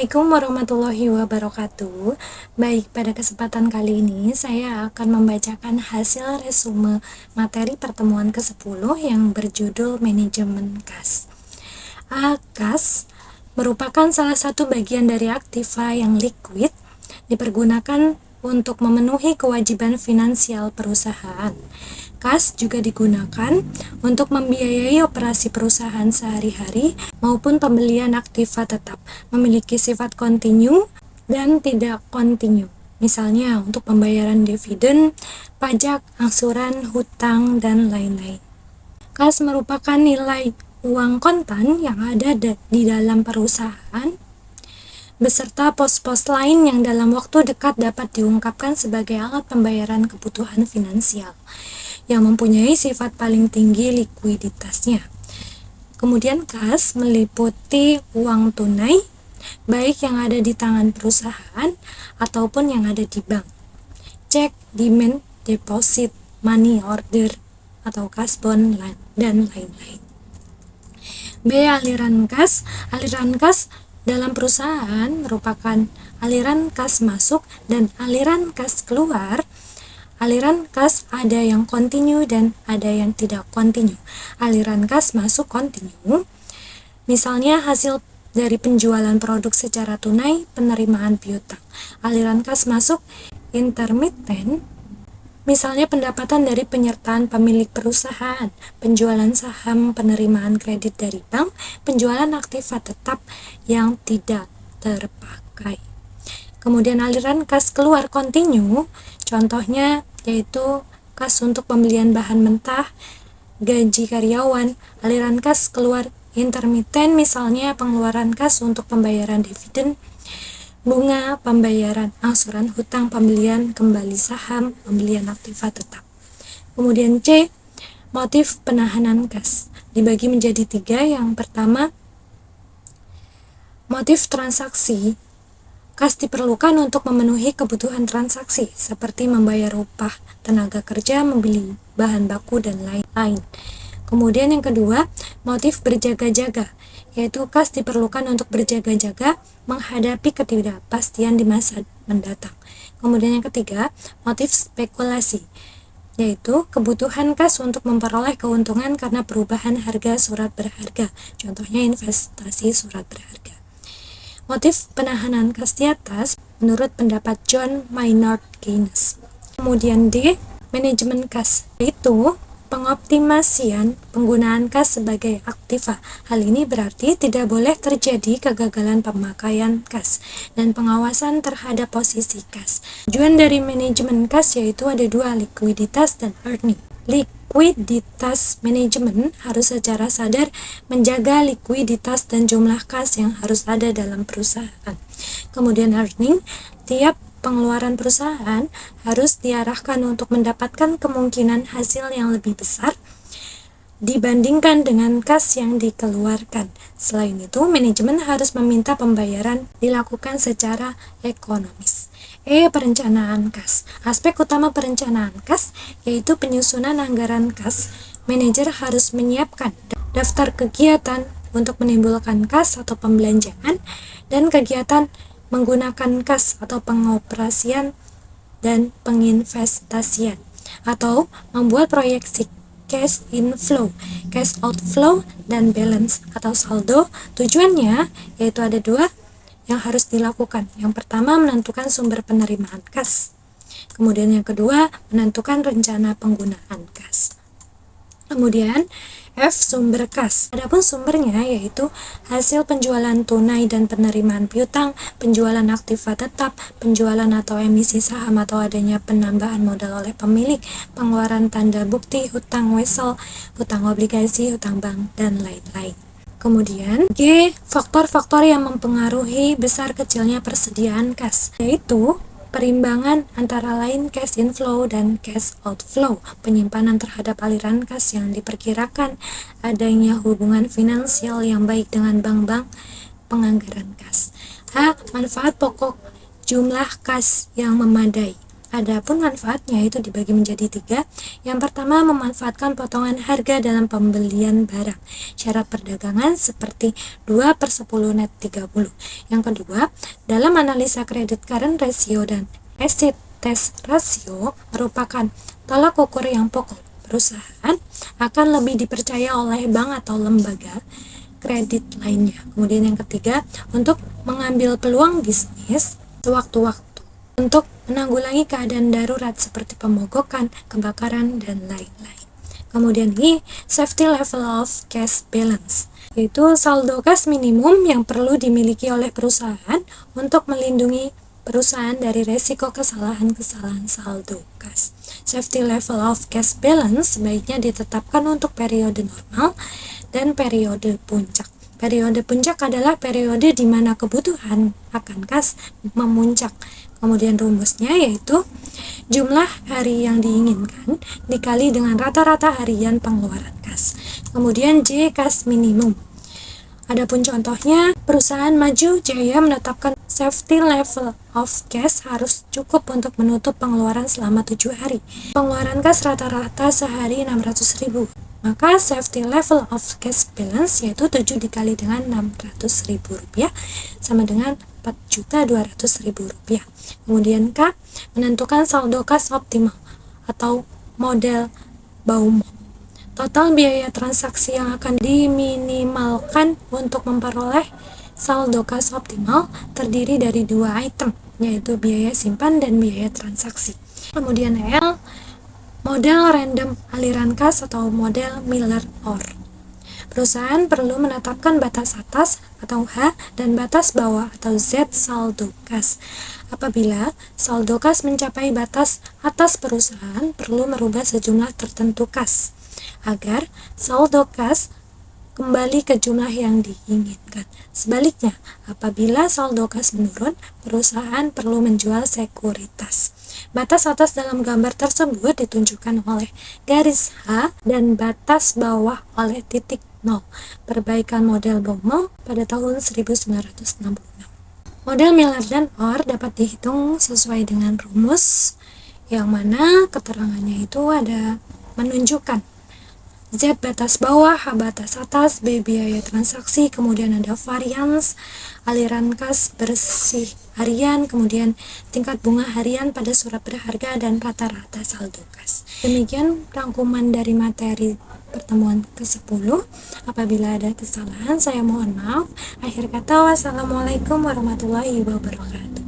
Assalamualaikum warahmatullahi wabarakatuh. Baik, pada kesempatan kali ini saya akan membacakan hasil resume materi pertemuan ke-10 yang berjudul Manajemen Kas. Kas merupakan salah satu bagian dari aktiva yang liquid, dipergunakan untuk memenuhi kewajiban finansial perusahaan. Kas juga digunakan untuk membiayai operasi perusahaan sehari-hari maupun pembelian aktiva tetap, memiliki sifat kontinu dan tidak kontinu. Misalnya untuk pembayaran dividen, pajak, angsuran, hutang, dan lain-lain. Kas merupakan nilai uang kontan yang ada di dalam perusahaan beserta pos-pos lain yang dalam waktu dekat dapat diungkapkan sebagai alat pembayaran kebutuhan finansial yang mempunyai sifat paling tinggi likuiditasnya. Kemudian kas meliputi uang tunai, baik yang ada di tangan perusahaan ataupun yang ada di bank. Cek, demand, deposit, money order, atau kas bond, dan lain-lain. B. Aliran kas. Aliran kas dalam perusahaan merupakan aliran kas masuk dan aliran kas keluar. Aliran kas ada yang kontinu dan ada yang tidak kontinu. Aliran kas masuk kontinu, misalnya hasil dari penjualan produk secara tunai, penerimaan piutang. Aliran kas masuk intermiten, misalnya pendapatan dari penyertaan pemilik perusahaan, penjualan saham, penerimaan kredit dari bank, penjualan aktiva tetap yang tidak terpakai. Kemudian aliran kas keluar kontinu, contohnya yaitu kas untuk pembelian bahan mentah, gaji karyawan. Aliran kas keluar intermiten, misalnya pengeluaran kas untuk pembayaran dividen, bunga, pembayaran angsuran hutang, pembelian kembali saham, pembelian aktiva tetap. Kemudian C. Motif penahanan kas dibagi menjadi 3. Yang pertama, motif transaksi. Kas diperlukan untuk memenuhi kebutuhan transaksi, seperti membayar upah tenaga kerja, membeli bahan baku, dan lain-lain. Kemudian yang kedua, motif berjaga-jaga, yaitu kas diperlukan untuk berjaga-jaga menghadapi ketidakpastian di masa mendatang. Kemudian yang ketiga, motif spekulasi, yaitu kebutuhan kas untuk memperoleh keuntungan karena perubahan harga surat berharga, contohnya investasi surat berharga. Motif penahanan kas di atas menurut pendapat John Maynard Keynes. Kemudian D. Manajemen kas, yaitu pengoptimasian penggunaan kas sebagai aktiva. Hal ini berarti tidak boleh terjadi kegagalan pemakaian kas dan pengawasan terhadap posisi kas. Tujuan dari manajemen kas yaitu ada 2, likuiditas dan earning. Likuiditas manajemen harus secara sadar menjaga likuiditas dan jumlah kas yang harus ada dalam perusahaan. Kemudian earning, tiap pengeluaran perusahaan harus diarahkan untuk mendapatkan kemungkinan hasil yang lebih besar dibandingkan dengan kas yang dikeluarkan. Selain itu, manajemen harus meminta pembayaran dilakukan secara ekonomis. E. Perencanaan kas. Aspek utama perencanaan kas yaitu penyusunan anggaran kas. Manajer harus menyiapkan daftar kegiatan untuk menimbulkan kas atau pembelanjaan dan kegiatan menggunakan kas atau pengoperasian dan penginvestasian, atau membuat proyeksi cash inflow, cash outflow, dan balance atau saldo. Tujuannya yaitu ada 2 yang harus dilakukan. Yang pertama, menentukan sumber penerimaan kas. Kemudian yang kedua, menentukan rencana penggunaan kas. Kemudian F. Sumber kas. Adapun sumbernya yaitu hasil penjualan tunai dan penerimaan piutang, penjualan aktiva tetap, penjualan atau emisi saham atau adanya penambahan modal oleh pemilik, pengeluaran tanda bukti, hutang wesel, hutang obligasi, hutang bank, dan lain-lain. Kemudian G. Faktor-faktor yang mempengaruhi besar kecilnya persediaan kas, yaitu perimbangan antara lain cash inflow dan cash outflow, penyimpanan terhadap aliran kas yang diperkirakan, adanya hubungan finansial yang baik dengan bank-bank, penganggaran kas. H. Manfaat pokok jumlah kas yang memadai, Adapun manfaatnya itu dibagi menjadi 3. Yang pertama, memanfaatkan potongan harga dalam pembelian barang. Syarat perdagangan seperti 2/10 net 30. Yang kedua, dalam analisa kredit current ratio dan exit test ratio merupakan tolak ukur yang pokok. Perusahaan akan lebih dipercaya oleh bank atau lembaga kredit lainnya. Kemudian yang ketiga, untuk mengambil peluang bisnis sewaktu-waktu untuk menanggulangi keadaan darurat seperti pemogokan, kebakaran, dan lain-lain. Kemudian ini safety level of cash balance, yaitu saldo kas minimum yang perlu dimiliki oleh perusahaan untuk melindungi perusahaan dari resiko kesalahan-kesalahan saldo kas. Safety level of cash balance sebaiknya ditetapkan untuk periode normal dan periode puncak. Periode puncak adalah periode di mana kebutuhan akan kas memuncak. Kemudian rumusnya yaitu jumlah hari yang diinginkan dikali dengan rata-rata harian pengeluaran kas. Kemudian J kas minimum. Adapun contohnya, perusahaan Maju Jaya menetapkan safety level of cash harus cukup untuk menutup pengeluaran selama 7 hari. Pengeluaran kas rata-rata sehari 600.000. Maka safety level of cash balance yaitu 7 dikali dengan 600.000 rupiah sama dengan 4.200.000 rupiah. Kemudian K, menentukan saldo kas optimal atau model Baumann. Total biaya transaksi yang akan diminimalkan untuk memperoleh saldo kas optimal terdiri dari 2 item, yaitu biaya simpan dan biaya transaksi. Kemudian L, model random aliran kas atau model Miller-Orr. Perusahaan perlu menetapkan batas atas atau H dan batas bawah atau Z saldo kas. Apabila saldo kas mencapai batas atas, perusahaan perlu merubah sejumlah tertentu kas agar saldo kas kembali ke jumlah yang diinginkan. Sebaliknya, apabila saldo kas menurun, perusahaan perlu menjual sekuritas. Batas atas dalam gambar tersebut ditunjukkan oleh garis H dan batas bawah oleh titik 0. Perbaikan model Baumann pada tahun 1966. Model Miller dan Orr dapat dihitung sesuai dengan rumus yang mana keterangannya itu ada menunjukkan Z batas bawah, H batas atas, B biaya transaksi, kemudian ada varians, aliran kas bersih harian, kemudian tingkat bunga harian pada surat berharga, dan rata-rata saldo kas. Demikian rangkuman dari materi pertemuan ke-10. Apabila ada kesalahan, saya mohon maaf. Akhir kata, wassalamualaikum warahmatullahi wabarakatuh.